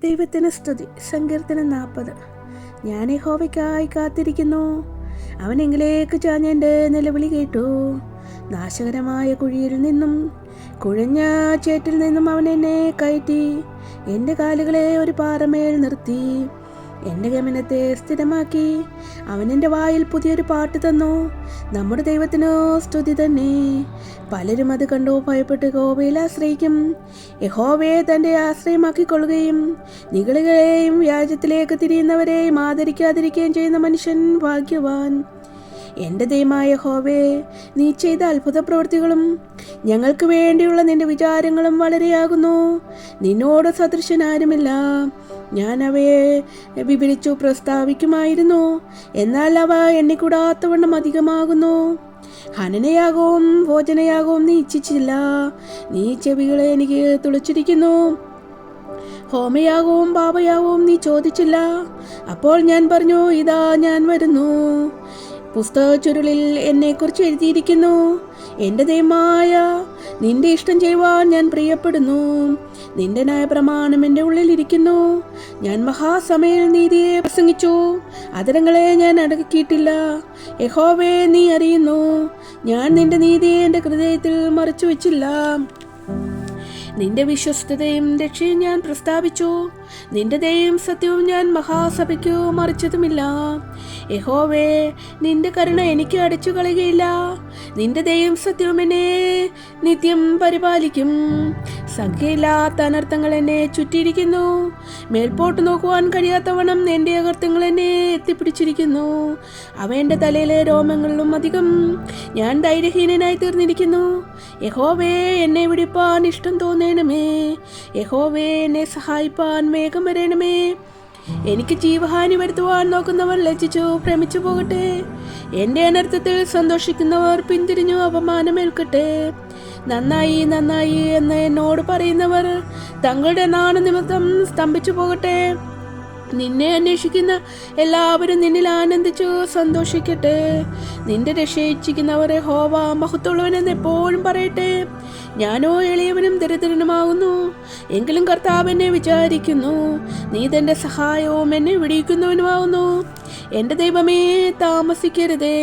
ദൈവത്തിന് സ്തുതി. സങ്കീർത്തനം 40. ഞാൻ യഹോവയ്ക്കായി കാത്തിരിക്കുന്നു. അവൻ എങ്കിലേക്ക് ചാഞ്ഞ് എൻ്റെ നിലവിളി കേട്ടു. നാശകരമായ കുഴിയിൽ നിന്നും കുഴഞ്ഞ ചേറ്റിൽ നിന്നും അവൻ എന്നെ കയറ്റി എൻ്റെ കാലുകളെ ഒരു പാറമേൽ നിർത്തി എൻ്റെ ഗമനത്തെ സ്ഥിരമാക്കി. അവൻ എൻ്റെ വായിൽ പുതിയൊരു പാട്ട് തന്നു. നമ്മുടെ ദൈവത്തിനോ സ്തുതി തന്നെ. പലരും അത് കണ്ടു ഭയപ്പെട്ട് യഹോവയിൽ ആശ്രയിക്കും. യഹോവയെ തൻ്റെ ആശ്രയമാക്കിക്കൊള്ളുകയും നിഗളികളെയും വ്യാജത്തിലേക്ക് തിരിയുന്നവരെയും ആദരിക്കാതിരിക്കുകയും ചെയ്യുന്ന മനുഷ്യൻ ഭാഗ്യവാൻ. എൻ്റെ ദൈവമായ യഹോവേ, നീ ചെയ്ത അത്ഭുത പ്രവൃത്തികളും ഞങ്ങൾക്ക് വേണ്ടിയുള്ള നിന്റെ വിചാരങ്ങളും വളരെയാകുന്നു. നിന്നോട് സദൃശനാരുമില്ല. ഞാൻ അവയെ വിവരിച്ചു പ്രസ്താവിക്കുമായിരുന്നു, എന്നാൽ അവ എണ്ണിക്കൂടാത്തവണ്ണം അധികമാകുന്നു. ഹനനയാകവും ഭോജനയാകവും നീ ഇച്ഛിച്ചില്ല. നീ ചെവികളെ എനിക്ക് തുളച്ചിരിക്കുന്നു. ഹോമയാകവും പാപയാകവും നീ ചോദിച്ചില്ല. അപ്പോൾ ഞാൻ പറഞ്ഞു, ഇതാ ഞാൻ വരുന്നു. പുസ്തക ചുരുളിൽ എന്നെക്കുറിച്ച് എഴുതിയിരിക്കുന്നു. എൻ്റെ ദൈവമായ നിന്റെ ഇഷ്ടം ചെയ്യുവാൻ ഞാൻ പ്രിയപ്പെടുന്നു. നിന്റെ ന്യായപ്രമാണം എൻ്റെ ഉള്ളിലിരിക്കുന്നു. ഞാൻ മഹാസമയിൽ നീതിയെ പ്രസംഗിച്ചു. അധരങ്ങളെ ഞാൻ അടക്കിയിട്ടില്ല. യഹോവേ, നീ അറിയുന്നു. ഞാൻ നിന്റെ നീതിയെ എൻ്റെ ഹൃദയത്തിൽ മറച്ചു വെച്ചില്ല. നിന്റെ വിശ്വസ്തതയും രക്ഷയും ഞാൻ പ്രസ്താവിച്ചു. നിന്റെ ദയയും സത്യവും ഞാൻ മഹാസഭയ്ക്കു മറിച്ചതുമില്ല. യഹോവേ, നിന്റെ കരുണ എനിക്ക് അടിച്ചു കളയുകയില്ല. നിന്റെ ദയയും സത്യവും എന്നെ നിത്യം പരിപാലിക്കും. സംഖ്യയില്ലാത്ത അനർത്ഥങ്ങൾ എന്നെ ചുറ്റിയിരിക്കുന്നു. മേൽപോട്ട് നോക്കുവാൻ കഴിയാത്തവണ്ണം എൻ്റെ അകൃത്യങ്ങൾ എന്നെ എത്തിപ്പിടിച്ചിരിക്കുന്നു. അവ എൻ്റെ തലയിലെ രോമങ്ങളിലും അധികം. ഞാൻ ധൈര്യഹീനനായി തീർന്നിരിക്കുന്നു. യഹോവേ, എന്നെ വിടിപ്പാൻ ഇഷ്ടം തോന്നണമേ. യഹോവേ, എന്നെ സഹായിപ്പാൻ വേഗം വരണമേ. എനിക്ക് ജീവഹാനി വരുത്തുവാൻ നോക്കുന്നവർ ലജ്ജിച്ചു ഭ്രമിച്ചു പോകട്ടെ. എൻ്റെ അനർത്ഥത്തിൽ സന്തോഷിക്കുന്നവർ പിന്തിരിഞ്ഞു അപമാനമേൽക്കട്ടെ. നന്നായി നന്നായി എന്ന് എന്നോട് പറയുന്നവർ തങ്ങളുടെ നാണനിമിത്തം സ്തംഭിച്ചു പോകട്ടെ. നിന്നെ അന്വേഷിക്കുന്ന എല്ലാവരും നിന്നിൽ ആനന്ദിച്ചു സന്തോഷിക്കട്ടെ. നിന്റെ രക്ഷയിച്ചിരിക്കുന്നവർ യഹോവ മഹത്വമുള്ളവനെന്ന് എപ്പോഴും പറയട്ടെ. ഞാനോ എളിയവനും ദരിദ്രനുമാകുന്നു, എങ്കിലും കർത്താവ് എന്നെ വിചാരിക്കുന്നു. നീ തൻ്റെ സഹായവും എന്നെ വിടിയിക്കുന്നവനുമാകുന്നു. എൻ്റെ ദൈവമേ, താമസിക്കരുതേ.